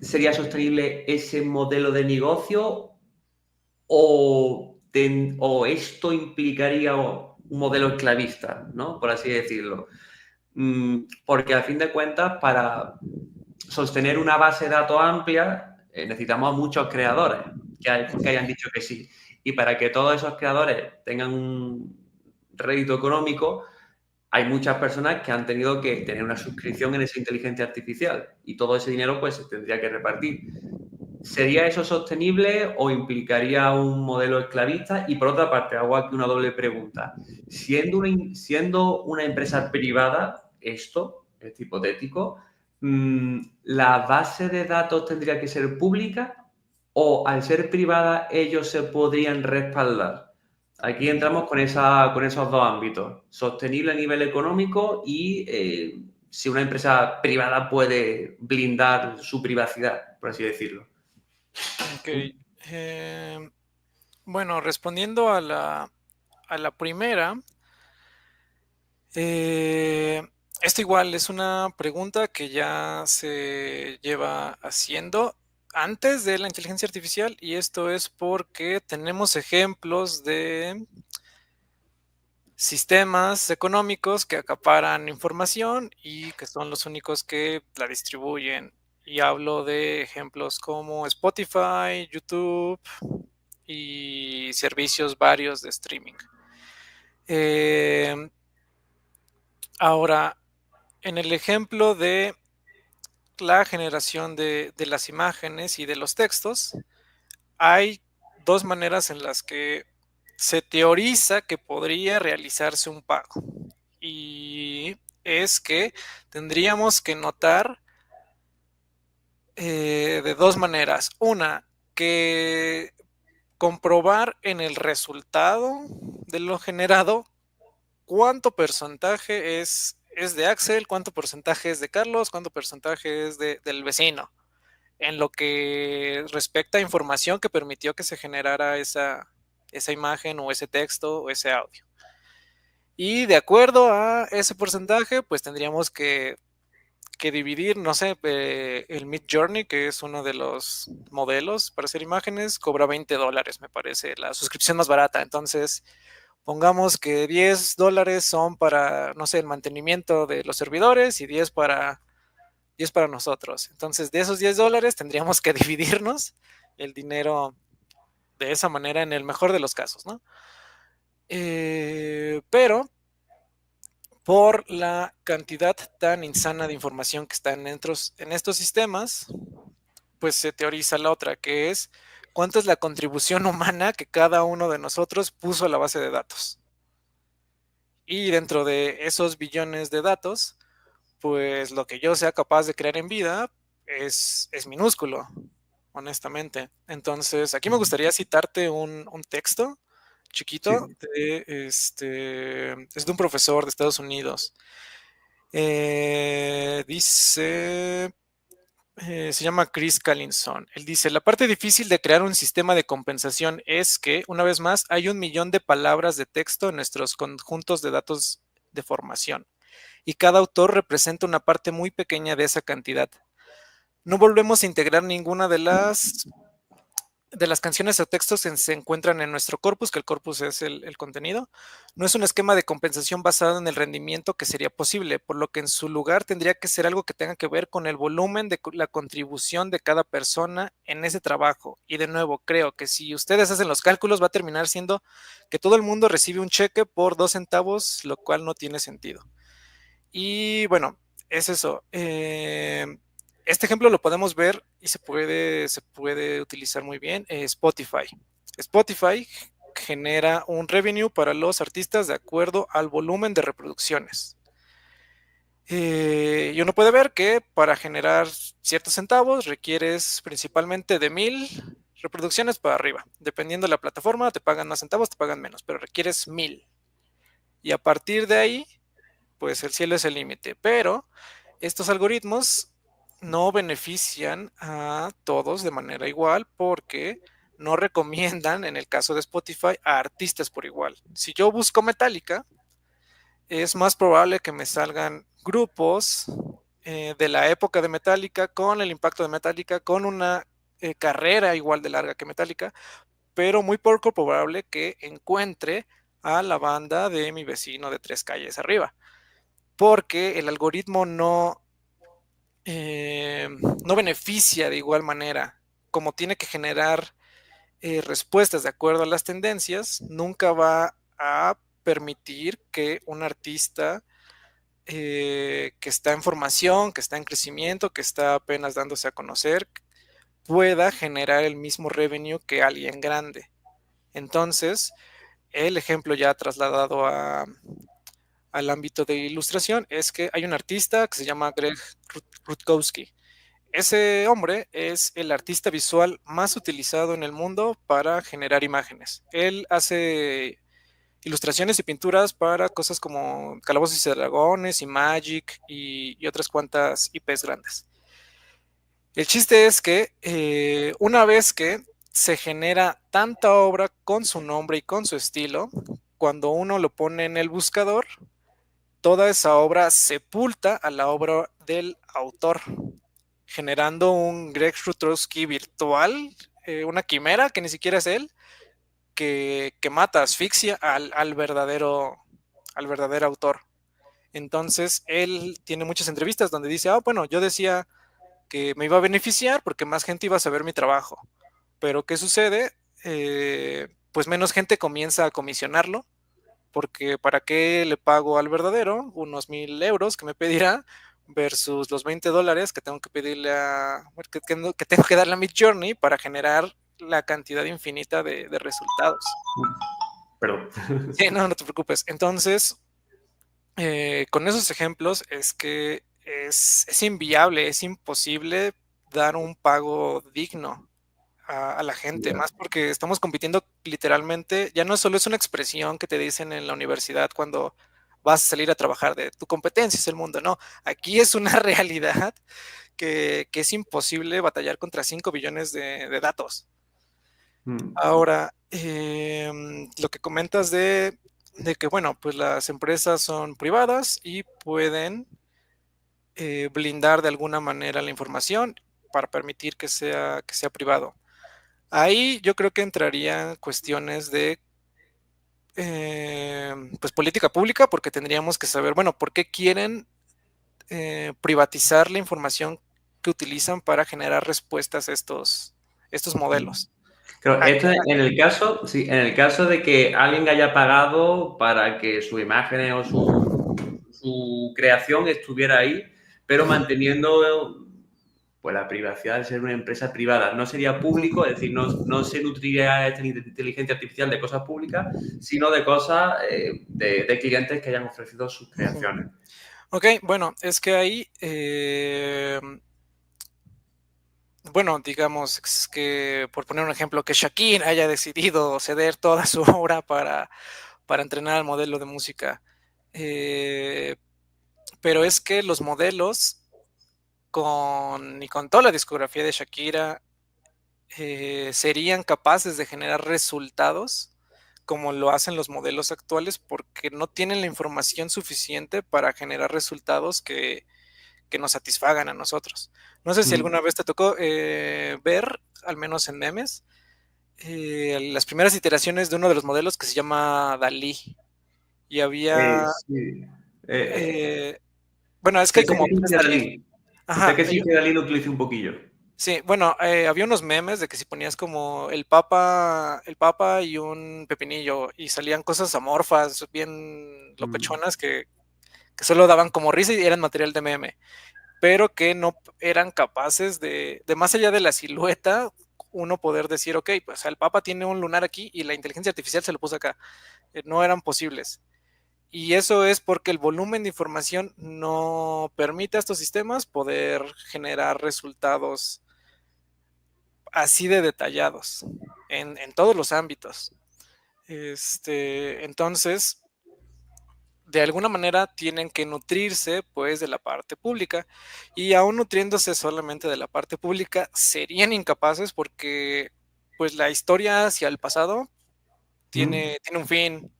¿sería sostenible ese modelo de negocio o esto implicaría un modelo esclavista, ¿no? Por así decirlo? Porque a fin de cuentas, para sostener una base de datos amplia, necesitamos a muchos creadores que hayan dicho que sí. Y para que todos esos creadores tengan un rédito económico, hay muchas personas que han tenido que tener una suscripción en esa inteligencia artificial y todo ese dinero pues se tendría que repartir. ¿Sería eso sostenible o implicaría un modelo esclavista? Y por otra parte, hago aquí una doble pregunta. Siendo una empresa privada, este hipotético, ¿la base de datos tendría que ser pública o al ser privada ellos se podrían respaldar? Aquí entramos con esos dos ámbitos, sostenible a nivel económico y si una empresa privada puede blindar su privacidad, por así decirlo. Ok. Bueno, respondiendo a la primera, eh, esto igual es una pregunta que ya se lleva haciendo antes de la inteligencia artificial y esto es porque tenemos ejemplos de sistemas económicos que acaparan información y que son los únicos que la distribuyen. Y hablo de ejemplos como Spotify, YouTube y servicios varios de streaming. Ahora, en el ejemplo de la generación de las imágenes y de los textos, hay dos maneras en las que se teoriza que podría realizarse un pago. Y es que tendríamos que notar de dos maneras. Una, que comprobar en el resultado de lo generado cuánto porcentaje es de Axel, cuánto porcentaje es de Carlos, cuánto porcentaje es del vecino, en lo que respecta a información que permitió que se generara esa imagen o ese texto o ese audio. Y de acuerdo a ese porcentaje, pues tendríamos que que dividir, no sé, el Midjourney, que es uno de los modelos para hacer imágenes, cobra $20, me parece, la suscripción más barata. Entonces, pongamos que $10 son para, no sé, el mantenimiento de los servidores y 10 para nosotros. Entonces, de esos $10 tendríamos que dividirnos el dinero de esa manera en el mejor de los casos, ¿no? Pero por la cantidad tan insana de información que está en estos sistemas, pues se teoriza la otra, que es cuánta es la contribución humana que cada uno de nosotros puso a la base de datos. Y dentro de esos billones de datos, pues lo que yo sea capaz de crear en vida es minúsculo, honestamente. Entonces, aquí me gustaría citarte un texto chiquito Sí. es de un profesor de Estados Unidos. Dice, se llama Chris Collinson. Él dice, la parte difícil de crear un sistema de compensación es que, una vez más, hay 1 millón de palabras de texto en nuestros conjuntos de datos de formación, y cada autor representa una parte muy pequeña de esa cantidad. No volvemos a integrar ninguna de las canciones o textos que se encuentran en nuestro corpus, que el corpus es el contenido. No es un esquema de compensación basado en el rendimiento que sería posible, por lo que en su lugar tendría que ser algo que tenga que ver con el volumen de la contribución de cada persona en ese trabajo. Y de nuevo, creo que si ustedes hacen los cálculos va a terminar siendo que todo el mundo recibe un cheque por 2 centavos, lo cual no tiene sentido. Y bueno, es eso. Este ejemplo lo podemos ver y se puede utilizar muy bien. Spotify. Spotify genera un revenue para los artistas de acuerdo al volumen de reproducciones. Y uno puede ver que para generar ciertos centavos requieres principalmente de 1,000 reproducciones para arriba. Dependiendo de la plataforma, te pagan más centavos, te pagan menos, pero requieres 1,000. Y a partir de ahí, pues el cielo es el límite. Pero estos algoritmos no benefician a todos de manera igual porque no recomiendan, en el caso de Spotify, a artistas por igual. Si yo busco Metallica, es más probable que me salgan grupos de la época de Metallica, con el impacto de Metallica, con una carrera igual de larga que Metallica, pero muy poco probable que encuentre a la banda de mi vecino de 3 calles arriba, porque el algoritmo no beneficia de igual manera. Como tiene que generar respuestas de acuerdo a las tendencias, nunca va a permitir que un artista que está en formación, que está en crecimiento, que está apenas dándose a conocer, pueda generar el mismo revenue que alguien grande. Entonces, el ejemplo ya trasladado al ámbito de ilustración es que hay un artista que se llama Greg Rutkowski. Ese hombre es el artista visual más utilizado en el mundo para generar imágenes. Él hace ilustraciones y pinturas para cosas como Calabozos y Dragones y Magic y otras cuantas IPs grandes. El chiste es que una vez que se genera tanta obra con su nombre y con su estilo, cuando uno lo pone en el buscador, toda esa obra sepulta a la obra del autor, generando un Greg Rutkowski virtual, una quimera que ni siquiera es él, que mata, asfixia al verdadero autor. Entonces, él tiene muchas entrevistas donde dice, bueno, yo decía que me iba a beneficiar porque más gente iba a saber mi trabajo. Pero, ¿qué sucede? Pues menos gente comienza a comisionarlo, porque ¿para qué le pago al verdadero unos 1,000 euros que me pedirá versus los $20 que tengo que pedirle que tengo que darle a Midjourney para generar la cantidad infinita de resultados? Perdón. Sí, no te preocupes. Entonces, con esos ejemplos es que es inviable, es imposible dar un pago digno a la gente, Ya. más porque estamos compitiendo literalmente, ya no solo es una expresión que te dicen en la universidad cuando vas a salir a trabajar de tu competencia es el mundo, no, aquí es una realidad que es imposible batallar contra 5 billones de datos. Mm. Ahora, lo que comentas de que, bueno, pues las empresas son privadas y pueden blindar de alguna manera la información para permitir que sea privado. Ahí yo creo que entrarían cuestiones de pues política pública, porque tendríamos que saber, bueno, ¿por qué quieren privatizar la información que utilizan para generar respuestas a estos modelos? Pero ¿A esto en el caso, sí, en el caso de que alguien haya pagado para que su imagen o su creación estuviera ahí, pero manteniendo pues la privacidad de ser una empresa privada. No sería público, es decir, no se nutriría esta inteligencia artificial de cosas públicas, sino de cosas de clientes que hayan ofrecido sus creaciones. Ok, bueno, es que ahí, bueno, digamos que, por poner un ejemplo, que Shakira haya decidido ceder toda su obra para entrenar al modelo de música. Pero es que los modelos y con toda la discografía de Shakira serían capaces de generar resultados como lo hacen los modelos actuales porque no tienen la información suficiente para generar resultados que nos satisfagan a nosotros. No sé si alguna vez te tocó ver, al menos en memes, las primeras iteraciones de uno de los modelos que se llama Dalí. Y había, Sí. bueno, es que Sé hay como que sí tres que Dalí. Dalí. Sé Ajá, que sí que Dalí lo utilicé un poquillo. sí, bueno, había unos memes de que si ponías como el papa y un pepinillo y salían cosas amorfas, bien locochonas que solo daban como risa y eran material de meme, pero que no eran capaces de más allá de la silueta, uno poder decir, ok, pues el papa tiene un lunar aquí y la inteligencia artificial se lo puso acá. No eran posibles. Y eso es porque el volumen de información no permite a estos sistemas poder generar resultados así de detallados en todos los ámbitos. Entonces, de alguna manera tienen que nutrirse pues de la parte pública y aún nutriéndose solamente de la parte pública serían incapaces porque pues la historia hacia el pasado tiene un fin.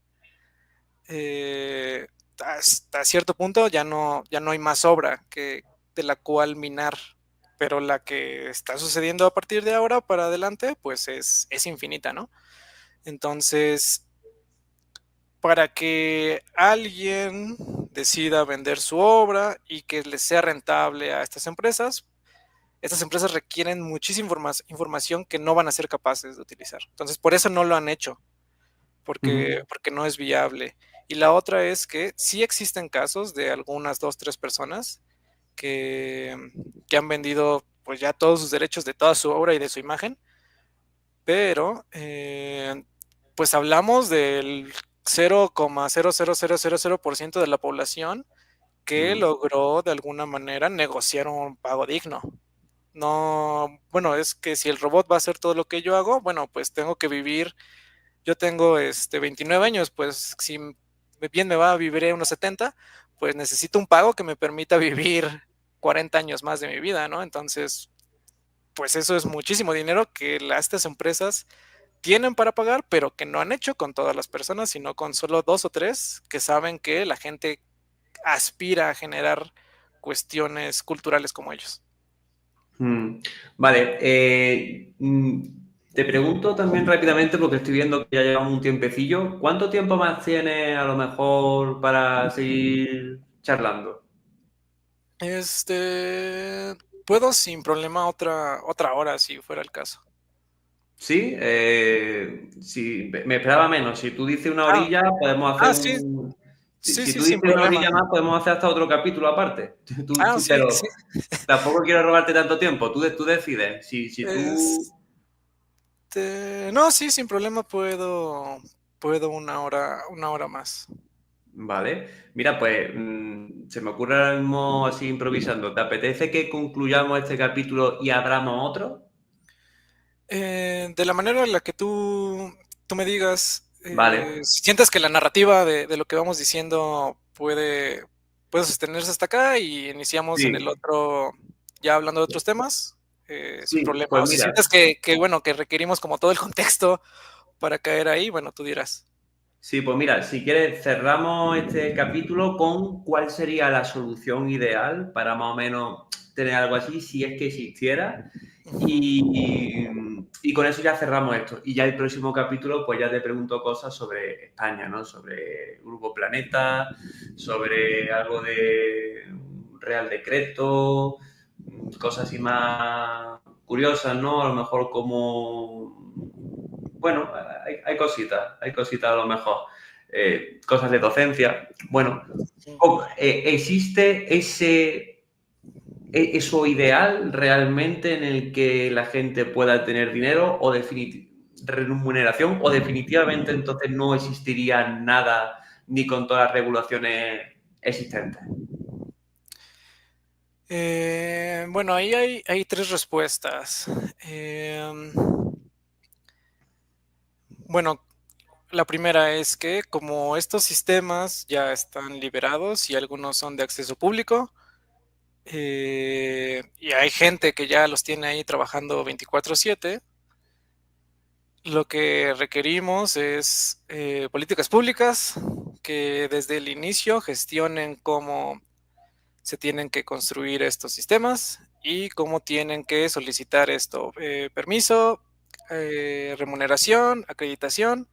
Eh, hasta cierto punto ya no hay más obra de la cual minar, pero la que está sucediendo a partir de ahora para adelante pues es infinita, ¿no? Entonces, para que alguien decida vender su obra y que les sea rentable a estas empresas requieren muchísima información que no van a ser capaces de utilizar. Entonces, por eso no lo han hecho, porque no es viable. Y la otra es que sí existen casos de algunas dos, tres personas que, que han vendido pues ya todos sus derechos de toda su obra y de su imagen, pero pues hablamos del 0,00000% de la población que logró de alguna manera negociar un pago digno. No, bueno, es que si el robot va a hacer todo lo que yo hago, bueno, pues tengo que vivir, yo tengo 29 años, pues si bien me va a vivir unos 70, pues necesito un pago que me permita vivir 40 años más de mi vida, ¿no? Entonces, pues eso es muchísimo dinero que estas empresas tienen para pagar, pero que no han hecho con todas las personas, sino con solo dos o tres que saben que la gente aspira a generar cuestiones culturales como ellos. Vale. Te pregunto también rápidamente, porque estoy viendo que ya llevamos un tiempecillo. ¿Cuánto tiempo más tienes a lo mejor para seguir charlando? Puedo sin problema otra hora si fuera el caso. Sí, sí, me esperaba menos. Si tú dices una Ah, orilla, podemos hacer sí, un... sí, Si sí, tú sin dices una problema. orilla más, podemos hacer hasta otro capítulo aparte. Sí, sí. Pero tampoco quiero robarte tanto tiempo. Tú decides. Si tú... No, sí, sin problema puedo una hora más. Vale. Mira, pues se me ocurre ahora mismo así improvisando. ¿Te apetece que concluyamos este capítulo y abramos otro? De la manera en la que tú me digas, Vale. si sientes que la narrativa de lo que vamos diciendo puede sostenerse hasta acá y iniciamos en el Sí. otro, ya hablando de otros temas, sin Sí, problema. pues O si mira. sientes bueno, que requerimos como todo el contexto para caer ahí, bueno, tú dirás. Sí, pues mira, si quieres cerramos este capítulo con cuál sería la solución ideal para más o menos tener algo así, si es que existiera. Y, y con eso ya cerramos esto. Y ya el próximo capítulo, pues ya te pregunto cosas sobre España, ¿no? Sobre Grupo Planeta, sobre algo de Real Decreto, cosas así más curiosas, ¿no? A lo mejor como... Bueno, hay cositas a lo mejor. Cosas de docencia. Bueno, ¿existe eso ideal realmente en el que la gente pueda tener dinero o remuneración o definitivamente entonces no existiría nada ni con todas las regulaciones existentes? Bueno, ahí hay tres respuestas. Bueno, la primera es que como estos sistemas ya están liberados y algunos son de acceso público, y hay gente que ya los tiene ahí trabajando 24/7, lo que requerimos es políticas públicas que desde el inicio gestionen cómo se tienen que construir estos sistemas y cómo tienen que solicitar esto, permiso, remuneración, acreditación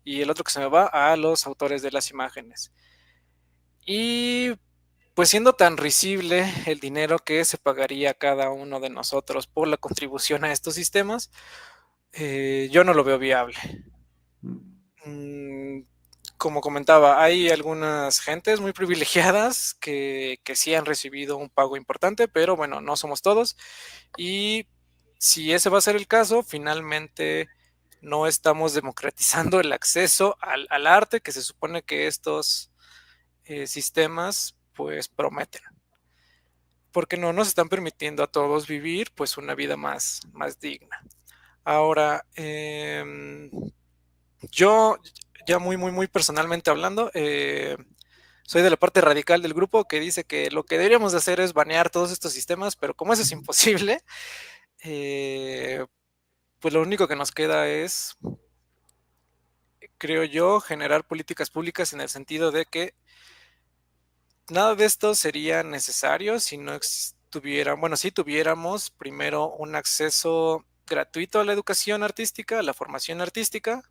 y el otro que se me va a los autores de las imágenes. Y pues siendo tan risible el dinero que se pagaría cada uno de nosotros por la contribución a estos sistemas, yo no lo veo viable. Mm, Como comentaba, hay algunas gentes muy privilegiadas que sí han recibido un pago importante, pero bueno, no somos todos. Y si ese va a ser el caso, finalmente no estamos democratizando el acceso al arte que se supone que estos sistemas pues prometen. Porque no nos están permitiendo a todos vivir pues una vida más digna. Ahora, yo ya muy personalmente hablando, soy de la parte radical del grupo que dice que lo que deberíamos de hacer es banear todos estos sistemas, pero como eso es imposible, eh, pues lo único que nos queda es, creo yo, generar políticas públicas en el sentido de que nada de esto sería necesario si no tuvieran, bueno, si tuviéramos primero un acceso gratuito a la educación artística, a la formación artística,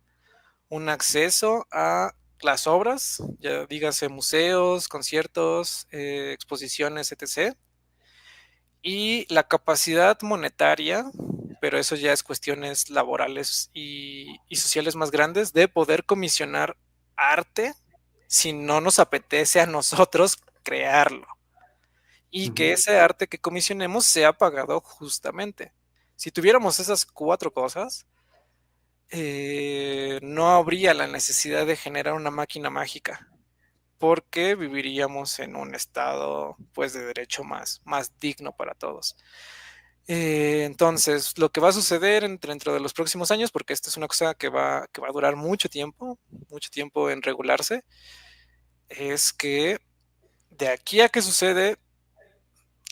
un acceso a las obras, ya dígase museos, conciertos, exposiciones, etc. Y la capacidad monetaria, pero eso ya es cuestiones laborales y sociales más grandes, de poder comisionar arte si no nos apetece a nosotros crearlo. Y que ese arte que comisionemos sea pagado justamente. Si tuviéramos esas cuatro cosas, no habría la necesidad de generar una máquina mágica, porque viviríamos en un estado pues de derecho más digno para todos. Entonces, lo que va a suceder dentro de los próximos años, porque esto es una cosa que va a durar mucho tiempo en regularse, es que de aquí a que sucede,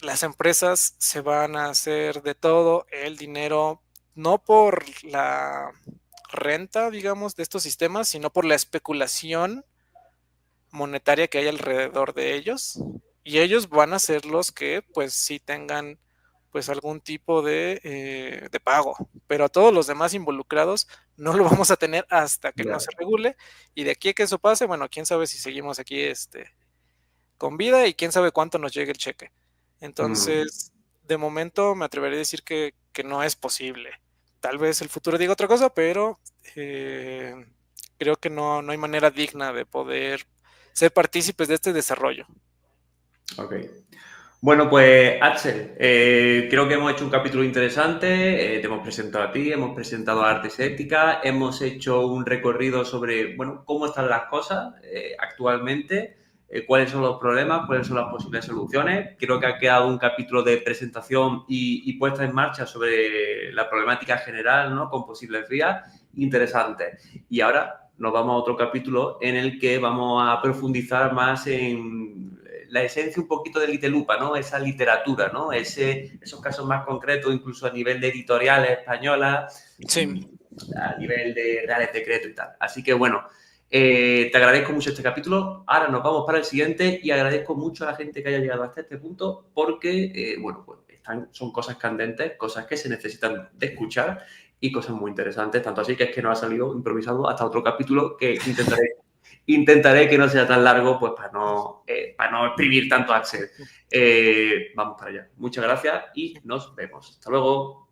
las empresas se van a hacer de todo el dinero, no por la renta, digamos, de estos sistemas, sino por la especulación monetaria que hay alrededor de ellos. Y ellos van a ser los que, pues, sí tengan, pues, algún tipo de pago. Pero a todos los demás involucrados no lo vamos a tener hasta que no Ya. se regule. Y de aquí a que eso pase, bueno, quién sabe si seguimos aquí, con vida y quién sabe cuánto nos llegue el cheque. Mm. Entonces, de momento me atrevería a decir que no es posible. Tal vez el futuro diga otra cosa, pero creo que no hay manera digna de poder ser partícipes de este desarrollo. Ok. Bueno, pues Axel, creo que hemos hecho un capítulo interesante, te hemos presentado a ti, hemos presentado a Artes Éticas, hemos hecho un recorrido sobre, bueno, cómo están las cosas actualmente, cuáles son los problemas, cuáles son las posibles soluciones. Creo que ha quedado un capítulo de presentación y puesta en marcha sobre la problemática general, ¿no? Con posibles vías interesantes. Y ahora nos vamos a otro capítulo en el que vamos a profundizar más en la esencia un poquito de Litelupa, ¿no? Esa literatura, ¿no? Esos casos más concretos, incluso a nivel de editoriales españolas, Sí, a nivel de Reales Decretos y tal. Así que, bueno, Te agradezco mucho este capítulo. Ahora nos vamos para el siguiente y agradezco mucho a la gente que haya llegado hasta este punto porque, bueno, pues son cosas candentes, cosas que se necesitan de escuchar y cosas muy interesantes. Tanto así que es que nos ha salido improvisado hasta otro capítulo que intentaré que no sea tan largo, pues para no exprimir tanto Axel. Vamos para allá. Muchas gracias y nos vemos. Hasta luego.